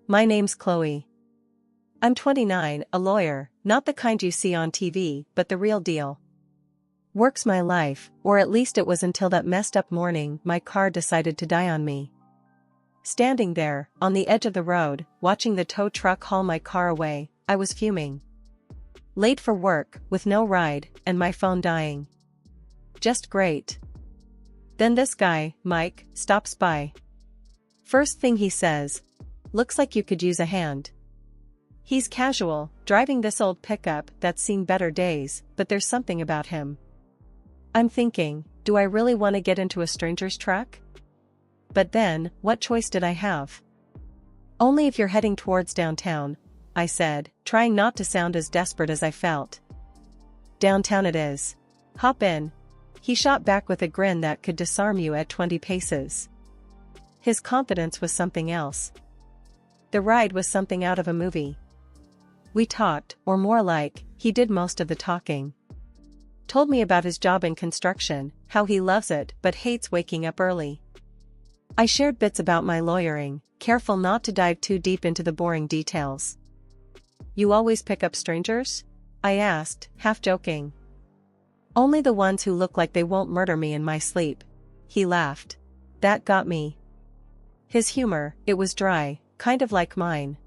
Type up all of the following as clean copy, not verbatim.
My name's Chloe. I'm 29, a lawyer, not the kind you see on TV, but the real deal. Work's my life, or at least it was until that messed up morning my car decided to die on me. Standing there, on the edge of the road, watching the tow truck haul my car away, I was fuming. Late for work, with no ride, and my phone dying. Just great. Then this guy, Mike, stops by. First thing he says, "Looks like you could use a hand." He's casual, driving this old pickup that's seen better days, but there's something about him. I'm thinking, do I really want to get into a stranger's truck? But then, what choice did I have? Only if you're heading towards downtown, I said, trying not to sound as desperate as I felt. Downtown it is. Hop in. He shot back with a grin that could disarm you at 20 paces. His confidence was something else. The ride was something out of a movie. We talked, or more like, he did most of the talking. Told me about his job in construction, how he loves it but hates waking up early. I shared bits about my lawyering, careful not to dive too deep into the boring details. You always pick up strangers? I asked, half joking. Only the ones who look like they won't murder me in my sleep. He laughed. That got me. His humor, it was dry, kind of like mine.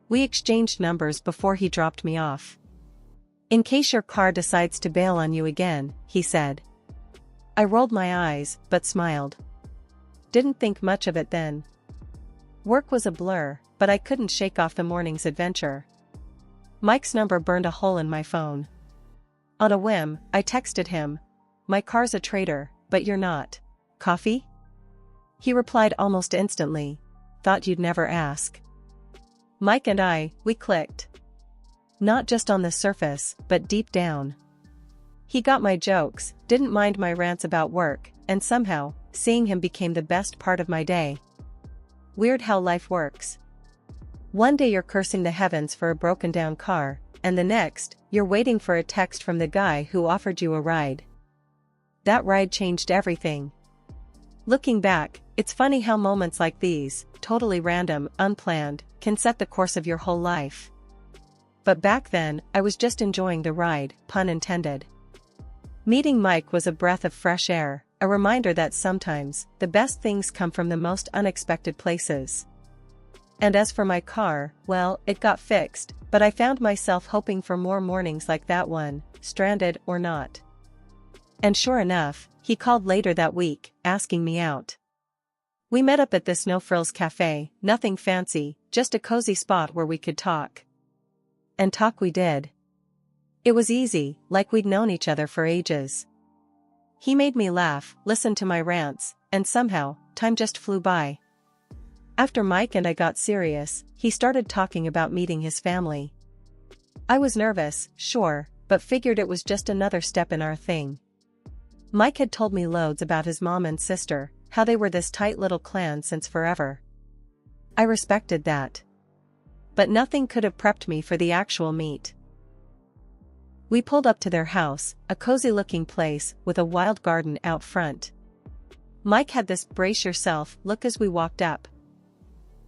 We exchanged numbers before he dropped me off. In case your car decides to bail on you again, he said. I rolled my eyes, but smiled. Didn't think much of it then. Work was a blur, but I couldn't shake off the morning's adventure. Mike's number burned a hole in my phone. On a whim, I texted him, "My car's a traitor, but you're not. Coffee?" He replied almost instantly, "Thought you'd never ask." Mike and we clicked. Not just on the surface, but deep down. He got my jokes, didn't mind my rants about work, and somehow, seeing him became the best part of my day. Weird how life works. One day you're cursing the heavens for a broken down car, and the next, you're waiting for a text from the guy who offered you a ride. That ride changed everything. Looking back, it's funny how moments like these, totally random, unplanned, can set the course of your whole life. But back then, I was just enjoying the ride, pun intended. Meeting Mike was a breath of fresh air, a reminder that sometimes, the best things come from the most unexpected places. And as for my car, well, it got fixed, but I found myself hoping for more mornings like that one, stranded or not. And sure enough, he called later that week, asking me out. We met up at this no-frills cafe, nothing fancy, just a cozy spot where we could talk. And talk we did. It was easy, like we'd known each other for ages. He made me laugh, listened to my rants, and somehow, time just flew by. After Mike and I got serious, he started talking about meeting his family. I was nervous, sure, but figured it was just another step in our thing. Mike had told me loads about his mom and sister, how they were this tight little clan since forever. I respected that. But nothing could have prepped me for the actual meet. We pulled up to their house, a cozy-looking place with a wild garden out front. Mike had this brace yourself look as we walked up.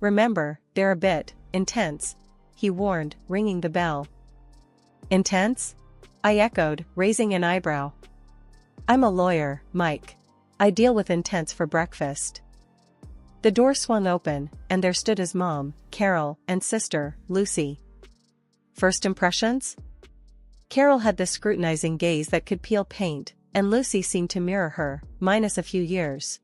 Remember, they're a bit intense, he warned, ringing the bell. Intense? I echoed, raising an eyebrow. I'm a lawyer, Mike. I deal with intense for breakfast. The door swung open, and there stood his mom, Carol, and sister, Lucy. First impressions? Carol had the scrutinizing gaze that could peel paint, and Lucy seemed to mirror her, minus a few years.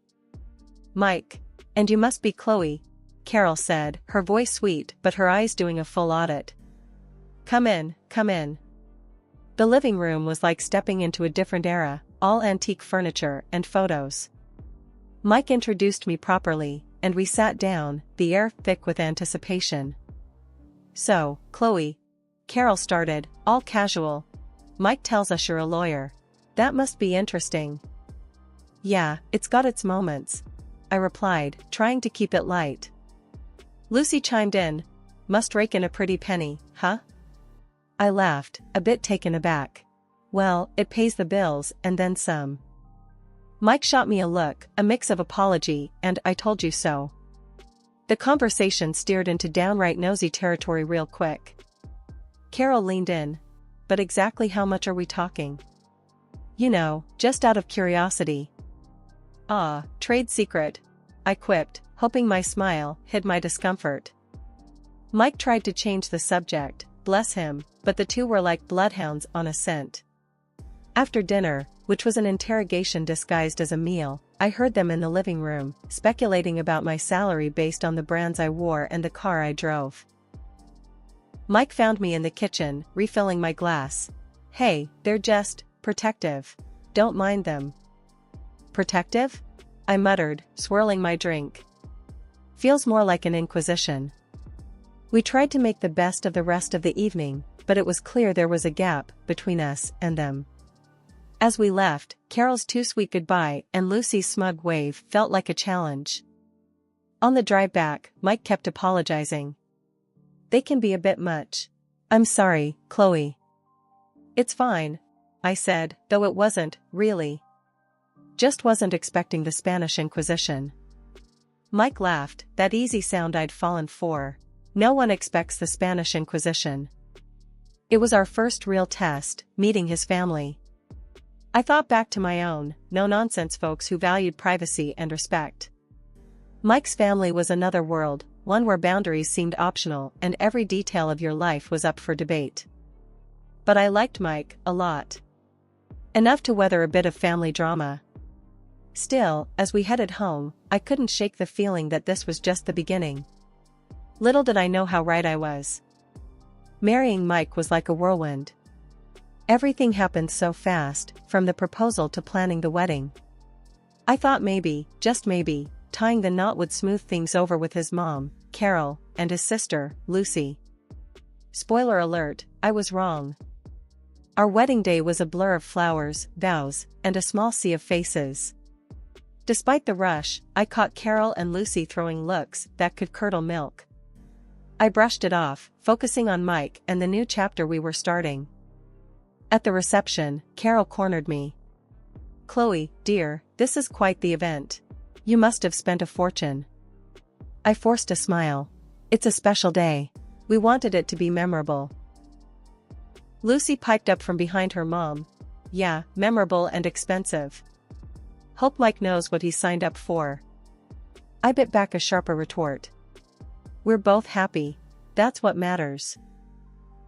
Mike. And you must be Chloe, Carol said, her voice sweet but her eyes doing a full audit. Come in, come in. The living room was like stepping into a different era, all antique furniture and photos. Mike introduced me properly, and we sat down, the air thick with anticipation. So, Chloe, Carol started, all casual. Mike tells us you're a lawyer. That must be interesting. Yeah, it's got its moments, I replied, trying to keep it light. Lucy chimed in. Must rake in a pretty penny, huh? I laughed, a bit taken aback. Well, it pays the bills and then some. Mike shot me a look, a mix of apology and I told you so. The conversation steered into downright nosy territory real quick. Carol leaned in. But exactly how much are we talking? You know, just out of curiosity. Ah, trade secret. I quipped, hoping my smile hid my discomfort. Mike tried to change the subject, bless him, but the two were like bloodhounds on a scent. After dinner, which was an interrogation disguised as a meal, I heard them in the living room, speculating about my salary based on the brands I wore and the car I drove. Mike found me in the kitchen, refilling my glass. Hey, they're just protective. Don't mind them. Protective? I muttered, swirling my drink. Feels more like an inquisition. We tried to make the best of the rest of the evening, but it was clear there was a gap between us and them. As we left, Carol's too sweet goodbye and Lucy's smug wave felt like a challenge. On the drive back, Mike kept apologizing. They can be a bit much. I'm sorry, Chloe. It's fine, I said, though it wasn't, really. Just wasn't expecting the Spanish Inquisition. Mike laughed, that easy sound I'd fallen for. No one expects the Spanish Inquisition. It was our first real test, meeting his family. I thought back to my own, no-nonsense folks who valued privacy and respect. Mike's family was another world, one where boundaries seemed optional and every detail of your life was up for debate. But I liked Mike a lot. Enough to weather a bit of family drama. Still, as we headed home, I couldn't shake the feeling that this was just the beginning. Little did I know how right I was. Marrying Mike was like a whirlwind. Everything happened so fast, from the proposal to planning the wedding. I thought maybe, just maybe, tying the knot would smooth things over with his mom, Carol, and his sister, Lucy. Spoiler alert, I was wrong. Our wedding day was a blur of flowers, vows, and a small sea of faces. Despite the rush, I caught Carol and Lucy throwing looks that could curdle milk. I brushed it off, focusing on Mike and the new chapter we were starting. At the reception, Carol cornered me. Chloe, dear, this is quite the event. You must have spent a fortune. I forced a smile. It's a special day. We wanted it to be memorable. Lucy piped up from behind her mom. Yeah, memorable and expensive. Hope Mike knows what he signed up for. I bit back a sharper retort. We're both happy. That's what matters.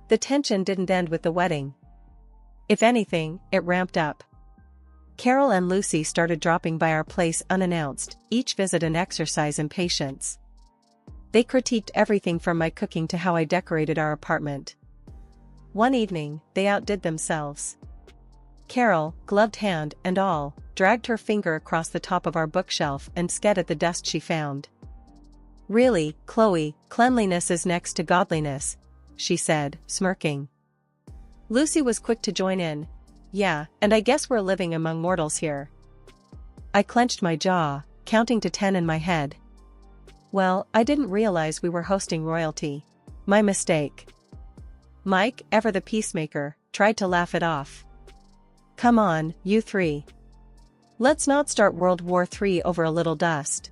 The tension didn't end with the wedding. If anything, it ramped up. Carol and Lucy started dropping by our place unannounced, each visit an exercise in patience. They critiqued everything from my cooking to how I decorated our apartment. One evening, they outdid themselves. Carol, gloved hand and all, dragged her finger across the top of our bookshelf and sked at the dust she found. Really, Chloe, cleanliness is next to godliness, she said, smirking. Lucy was quick to join in. Yeah, and I guess we're living among mortals here. I clenched my jaw, counting to 10 in my head. Well, I didn't realize we were hosting royalty. My mistake. Mike, ever the peacemaker, tried to laugh it off. Come on, you three. Let's not start World War III over a little dust.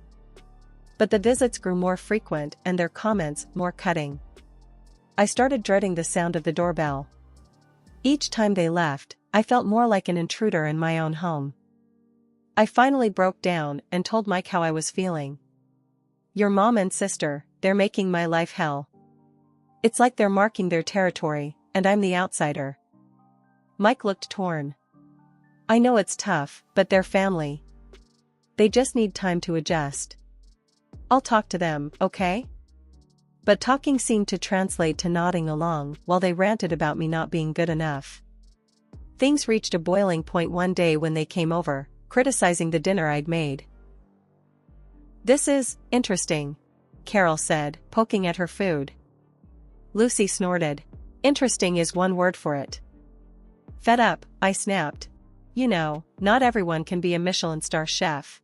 But the visits grew more frequent and their comments more cutting. I started dreading the sound of the doorbell. Each time they left, I felt more like an intruder in my own home. I finally broke down and told Mike how I was feeling. Your mom and sister, they're making my life hell. It's like they're marking their territory, and I'm the outsider. Mike looked torn. I know it's tough, but they're family. They just need time to adjust. I'll talk to them, okay? But talking seemed to translate to nodding along while they ranted about me not being good enough. Things reached a boiling point one day when they came over, criticizing the dinner I'd made. This is interesting, Carol said, poking at her food. Lucy snorted. Interesting is one word for it. Fed up, I snapped. You know, not everyone can be a Michelin star chef.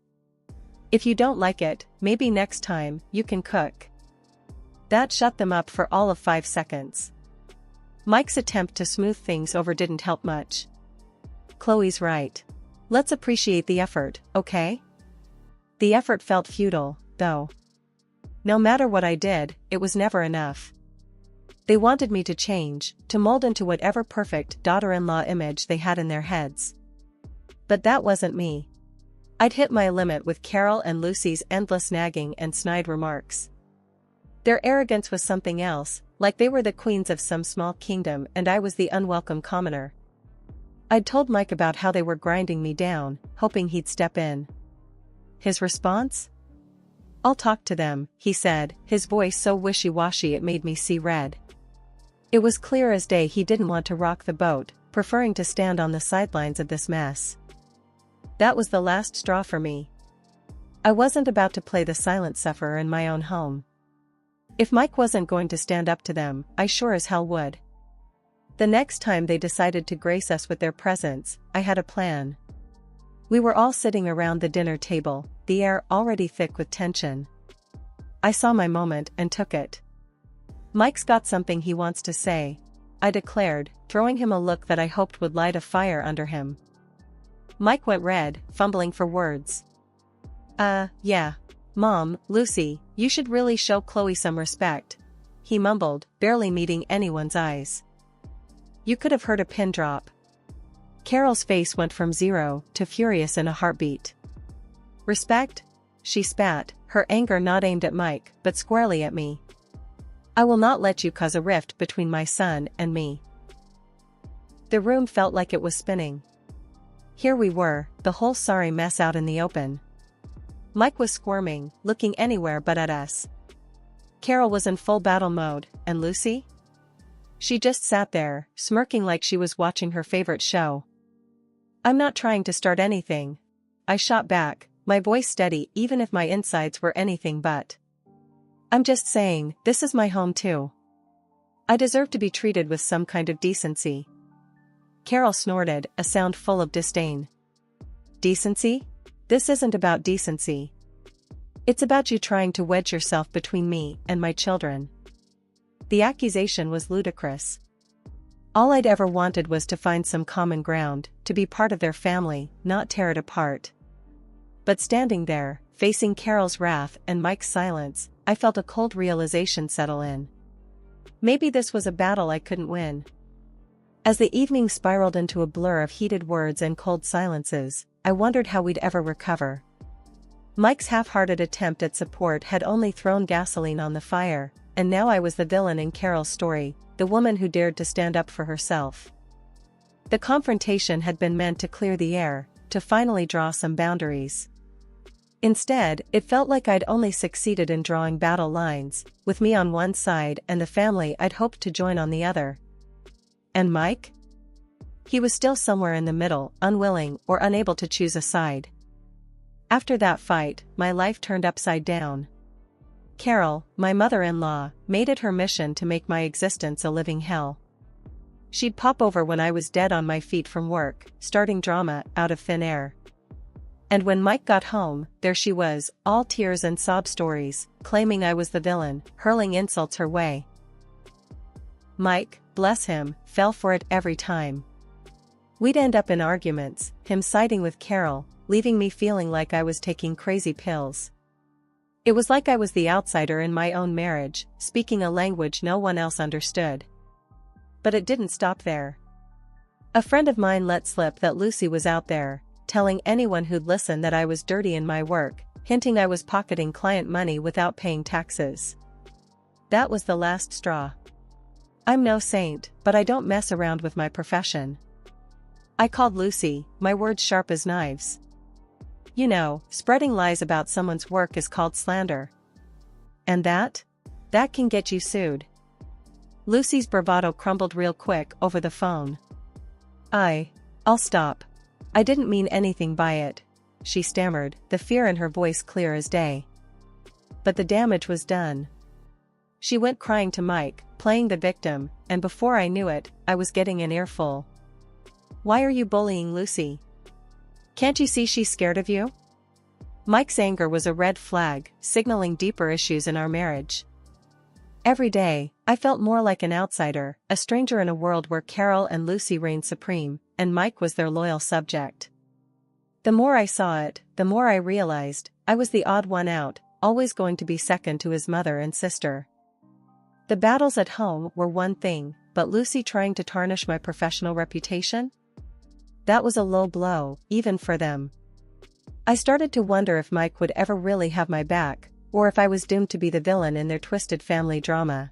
If you don't like it, maybe next time you can cook. That shut them up for all of 5 seconds. Mike's attempt to smooth things over didn't help much. Chloe's right. Let's appreciate the effort, okay? The effort felt futile, though. No matter what I did, it was never enough. They wanted me to change, to mold into whatever perfect daughter-in-law image they had in their heads. But that wasn't me. I'd hit my limit with Carol and Lucy's endless nagging and snide remarks. Their arrogance was something else, like they were the queens of some small kingdom and I was the unwelcome commoner. I'd told Mike about how they were grinding me down, hoping he'd step in. His response? "I'll talk to them," he said, his voice so wishy-washy it made me see red. It was clear as day he didn't want to rock the boat, preferring to stand on the sidelines of this mess. That was the last straw for me. I wasn't about to play the silent sufferer in my own home. If Mike wasn't going to stand up to them, I sure as hell would. The next time they decided to grace us with their presence, I had a plan. We were all sitting around the dinner table, the air already thick with tension. I saw my moment and took it. "Mike's got something he wants to say," I declared, throwing him a look that I hoped would light a fire under him. Mike went red, fumbling for words. Yeah. Mom, Lucy, you should really show Chloe some respect," he mumbled, barely meeting anyone's eyes. You could have heard a pin drop. Carol's face went from 0 to furious in a heartbeat. "Respect?" she spat, her anger not aimed at Mike, but squarely at me. "I will not let you cause a rift between my son and me." The room felt like it was spinning. Here we were, the whole sorry mess out in the open. Mike was squirming, looking anywhere but at us. Carol was in full battle mode, and Lucy? She just sat there, smirking like she was watching her favorite show. "I'm not trying to start anything," I shot back, my voice steady even if my insides were anything but. "I'm just saying, this is my home too. I deserve to be treated with some kind of decency." Carol snorted, a sound full of disdain. "Decency? This isn't about decency. It's about you trying to wedge yourself between me and my children." The accusation was ludicrous. All I'd ever wanted was to find some common ground, to be part of their family, not tear it apart. But standing there, facing Carol's wrath and Mike's silence, I felt a cold realization settle in. Maybe this was a battle I couldn't win. As the evening spiraled into a blur of heated words and cold silences, I wondered how we'd ever recover. Mike's half-hearted attempt at support had only thrown gasoline on the fire, and now I was the villain in Carol's story, the woman who dared to stand up for herself. The confrontation had been meant to clear the air, to finally draw some boundaries. Instead, it felt like I'd only succeeded in drawing battle lines, with me on one side and the family I'd hoped to join on the other. And Mike? He was still somewhere in the middle, unwilling or unable to choose a side. After that fight, my life turned upside down. Carol, my mother-in-law, made it her mission to make my existence a living hell. She'd pop over when I was dead on my feet from work, starting drama out of thin air. And when Mike got home, there she was, all tears and sob stories, claiming I was the villain, hurling insults her way. Mike, bless him, fell for it every time. We'd end up in arguments, him siding with Carol, leaving me feeling like I was taking crazy pills. It was like I was the outsider in my own marriage, speaking a language no one else understood. But it didn't stop there. A friend of mine let slip that Lucy was out there, telling anyone who'd listen that I was dirty in my work, hinting I was pocketing client money without paying taxes. That was the last straw. I'm no saint, but I don't mess around with my profession. I called Lucy, my words sharp as knives. You know, spreading lies about someone's work is called slander. And that can get you sued. Lucy's bravado crumbled real quick over the phone. I'll stop. I didn't mean anything by it, she stammered, the fear in her voice clear as day. But the damage was done. She went crying to Mike, playing the victim, and before I knew it, I was getting an earful. Why are you bullying Lucy? Can't you see she's scared of you? Mike's anger was a red flag, signaling deeper issues in our marriage. Every day, I felt more like an outsider, a stranger in a world where Carol and Lucy reigned supreme, and Mike was their loyal subject. The more I saw it, the more I realized, I was the odd one out, always going to be second to his mother and sister. The battles at home were one thing, but Lucy trying to tarnish my professional reputation? That was a low blow, even for them. I started to wonder if Mike would ever really have my back, or if I was doomed to be the villain in their twisted family drama.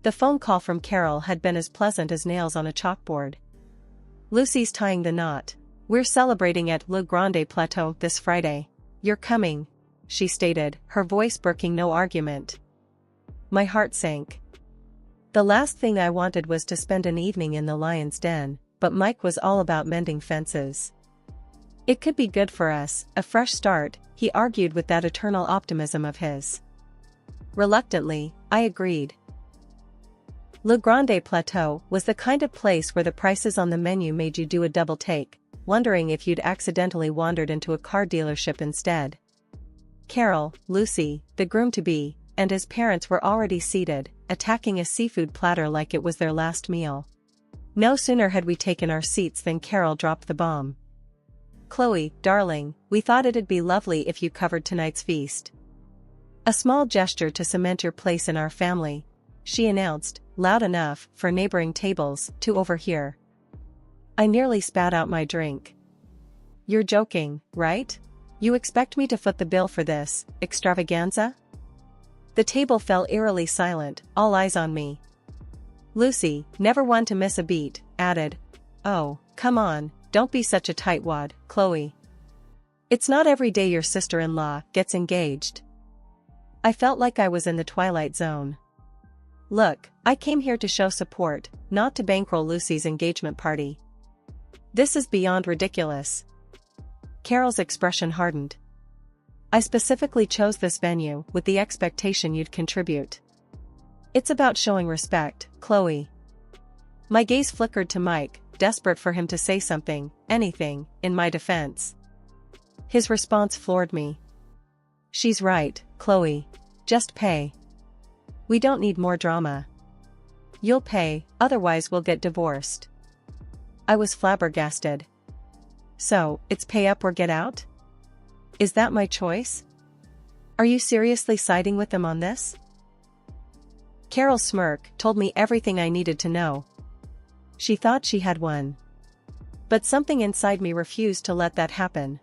The phone call from Carol had been as pleasant as nails on a chalkboard. "Lucy's tying the knot. We're celebrating at Le Grande Plateau this Friday. You're coming," she stated, her voice broking no argument. My heart sank. The last thing I wanted was to spend an evening in the lion's den, but Mike was all about mending fences. It could be good for us, a fresh start, he argued with that eternal optimism of his. Reluctantly, I agreed. Le Grande Plateau was the kind of place where the prices on the menu made you do a double take, wondering if you'd accidentally wandered into a car dealership instead. Carol, Lucy, the groom-to-be, and his parents were already seated, attacking a seafood platter like it was their last meal. No sooner had we taken our seats than Carol dropped the bomb. "Chloe, darling, we thought it'd be lovely if you covered tonight's feast. A small gesture to cement your place in our family," she announced, loud enough for neighboring tables to overhear. I nearly spat out my drink. "You're joking, right? You expect me to foot the bill for this extravaganza?" The table fell eerily silent, all eyes on me. Lucy, never one to miss a beat, added, "Oh, come on, don't be such a tightwad, Chloe. It's not every day your sister-in-law gets engaged." I felt like I was in the twilight zone. "Look, I came here to show support, not to bankroll Lucy's engagement party. This is beyond ridiculous." Carol's expression hardened. "I specifically chose this venue with the expectation you'd contribute. It's about showing respect, Chloe." My gaze flickered to Mike, desperate for him to say something, anything, in my defense. His response floored me. "She's right, Chloe. Just pay. We don't need more drama. You'll pay, otherwise we'll get divorced." I was flabbergasted. "So, it's pay up or get out? Is that my choice? Are you seriously siding with them on this?" Carol's smirk told me everything I needed to know. She thought she had won. But something inside me refused to let that happen.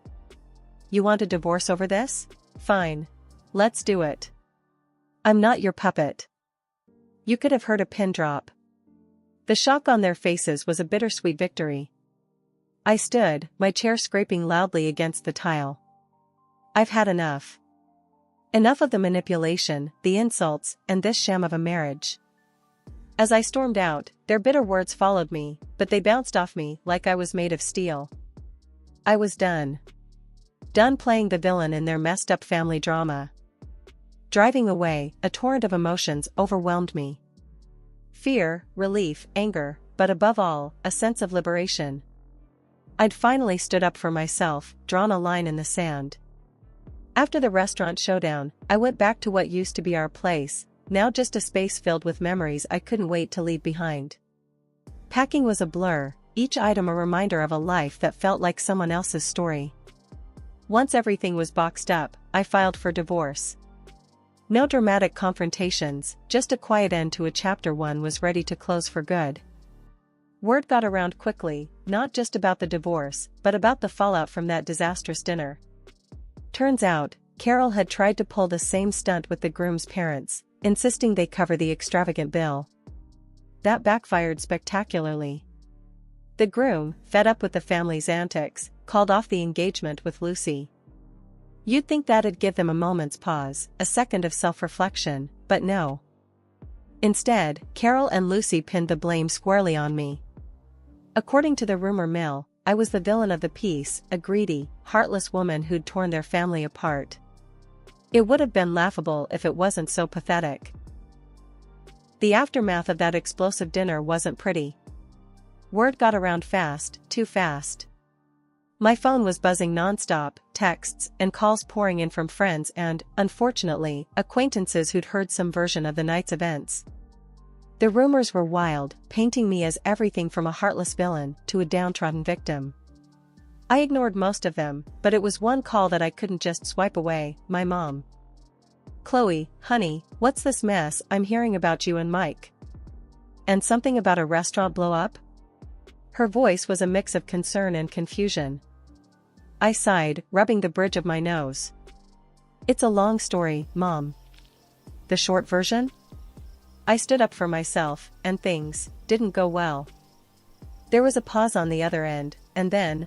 "You want a divorce over this? Fine. Let's do it. I'm not your puppet." You could have heard a pin drop. The shock on their faces was a bittersweet victory. I stood, my chair scraping loudly against the tile. I've had enough. Enough of the manipulation, the insults, and this sham of a marriage. As I stormed out, their bitter words followed me, but they bounced off me like I was made of steel. I was done. Done playing the villain in their messed-up family drama. Driving away, a torrent of emotions overwhelmed me. Fear, relief, anger, but above all, a sense of liberation. I'd finally stood up for myself, drawn a line in the sand. After the restaurant showdown, I went back to what used to be our place, now just a space filled with memories I couldn't wait to leave behind. Packing was a blur, each item a reminder of a life that felt like someone else's story. Once everything was boxed up, I filed for divorce. No dramatic confrontations, just a quiet end to a chapter one was ready to close for good. Word got around quickly, not just about the divorce, but about the fallout from that disastrous dinner. Turns out, Carol had tried to pull the same stunt with the groom's parents, insisting they cover the extravagant bill. That backfired spectacularly. The groom, fed up with the family's antics, called off the engagement with Lucy. You'd think that'd give them a moment's pause, a second of self-reflection, but no. Instead, Carol and Lucy pinned the blame squarely on me. According to the rumor mill, I was the villain of the piece, a greedy, heartless woman who'd torn their family apart. It would have been laughable if it wasn't so pathetic. The aftermath of that explosive dinner wasn't pretty. Word got around fast, too fast. My phone was buzzing non-stop, texts and calls pouring in from friends and, unfortunately, acquaintances who'd heard some version of the night's events. The rumors were wild, painting me as everything from a heartless villain to a downtrodden victim. I ignored most of them, but it was one call that I couldn't just swipe away, my mom. Chloe, honey, what's this mess I'm hearing about you and Mike? And something about a restaurant blow up? Her voice was a mix of concern and confusion. I sighed, rubbing the bridge of my nose. It's a long story, Mom. The short version? I stood up for myself, and things didn't go well. There was a pause on the other end, and then,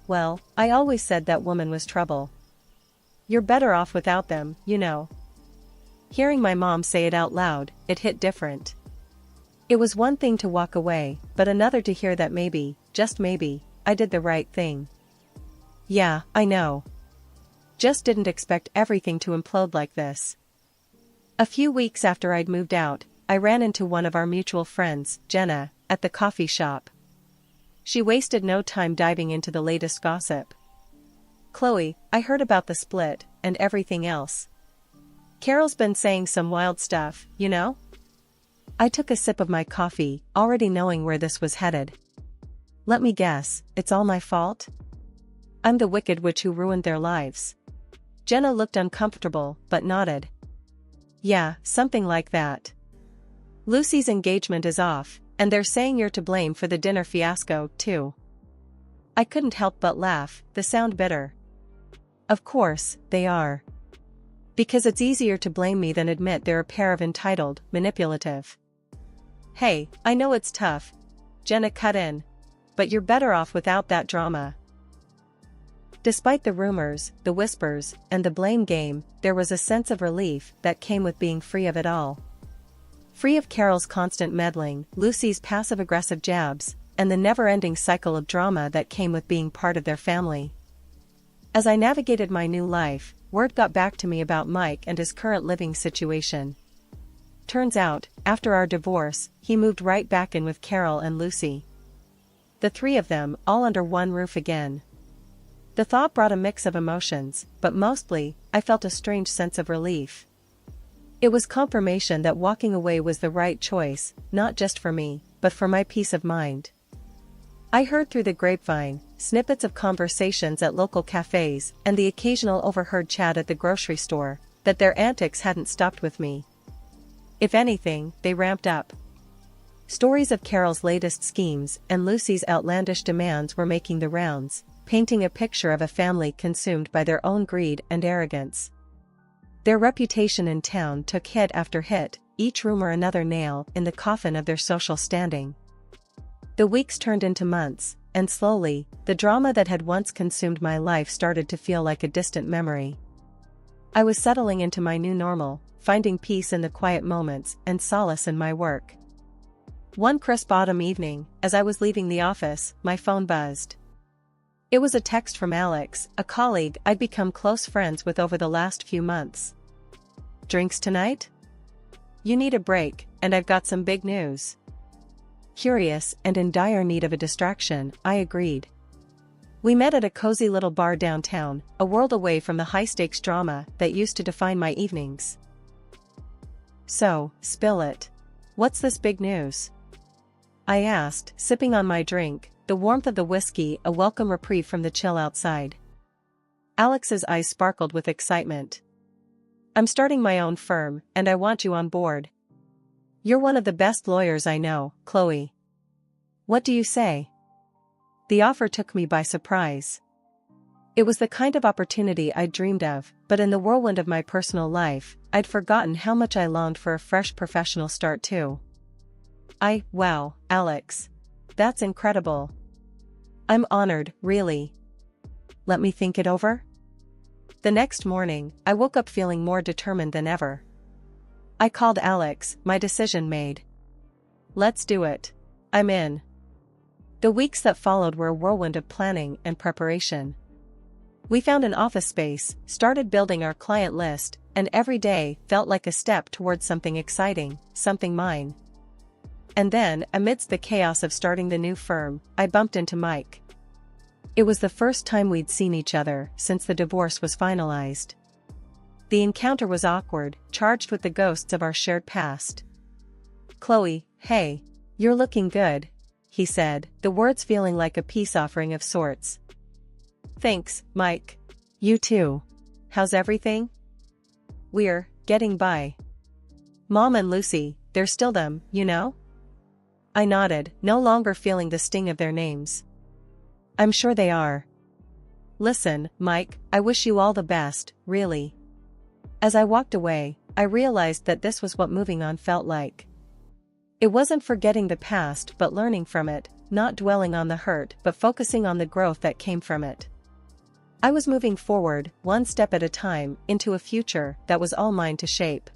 well, I always said that woman was trouble. You're better off without them, you know. Hearing my mom say it out loud, it hit different. It was one thing to walk away, but another to hear that maybe, just maybe, I did the right thing. Yeah, I know. Just didn't expect everything to implode like this. A few weeks after I'd moved out, I ran into one of our mutual friends, Jenna, at the coffee shop. She wasted no time diving into the latest gossip. Chloe, I heard about the split, and everything else. Carol's been saying some wild stuff, you know? I took a sip of my coffee, already knowing where this was headed. Let me guess, it's all my fault? I'm the wicked witch who ruined their lives. Jenna looked uncomfortable, but nodded. Yeah, something like that. Lucy's engagement is off, and they're saying you're to blame for the dinner fiasco, too. I couldn't help but laugh, they sound bitter. Of course, they are. Because it's easier to blame me than admit they're a pair of entitled, manipulative. Hey, I know it's tough, Jenna cut in. But you're better off without that drama. Despite the rumors, the whispers, and the blame game, there was a sense of relief that came with being free of it all. Free of Carol's constant meddling, Lucy's passive-aggressive jabs, and the never-ending cycle of drama that came with being part of their family. As I navigated my new life, word got back to me about Mike and his current living situation. Turns out, after our divorce, he moved right back in with Carol and Lucy. The three of them, all under one roof again. The thought brought a mix of emotions, but mostly, I felt a strange sense of relief. It was confirmation that walking away was the right choice, not just for me, but for my peace of mind. I heard through the grapevine, snippets of conversations at local cafes, and the occasional overheard chat at the grocery store, that their antics hadn't stopped with me. If anything, they ramped up. Stories of Carol's latest schemes and Lucy's outlandish demands were making the rounds, painting a picture of a family consumed by their own greed and arrogance. Their reputation in town took hit after hit, each rumor another nail in the coffin of their social standing. The weeks turned into months, and slowly, the drama that had once consumed my life started to feel like a distant memory. I was settling into my new normal, finding peace in the quiet moments and solace in my work. One crisp autumn evening, as I was leaving the office, my phone buzzed. It was a text from Alex, a colleague I'd become close friends with over the last few months. Drinks tonight? You need a break, and I've got some big news. Curious and in dire need of a distraction, I agreed. We met at a cozy little bar downtown, a world away from the high-stakes drama that used to define my evenings. So, spill it. What's this big news? I asked, sipping on my drink, the warmth of the whiskey a welcome reprieve from the chill outside. Alex's eyes sparkled with excitement. I'm starting my own firm, and I want you on board. You're one of the best lawyers I know, Chloe. What do you say? The offer took me by surprise. It was the kind of opportunity I'd dreamed of, but in the whirlwind of my personal life, I'd forgotten how much I longed for a fresh professional start too. Wow, Alex. That's incredible. I'm honored, really. Let me think it over. The next morning, I woke up feeling more determined than ever. I called Alex, my decision made. Let's do it. I'm in. The weeks that followed were a whirlwind of planning and preparation. We found an office space, started building our client list, and every day felt like a step towards something exciting, something mine. And then, amidst the chaos of starting the new firm, I bumped into Mike. It was the first time we'd seen each other since the divorce was finalized. The encounter was awkward, charged with the ghosts of our shared past. Chloe, hey, you're looking good, he said, the words feeling like a peace offering of sorts. Thanks, Mike. You too. How's everything? We're getting by. Mom and Lucy, they're still them, you know? I nodded, no longer feeling the sting of their names. I'm sure they are. Listen, Mike, I wish you all the best, really. As I walked away, I realized that this was what moving on felt like. It wasn't forgetting the past but learning from it, not dwelling on the hurt but focusing on the growth that came from it. I was moving forward, one step at a time, into a future that was all mine to shape.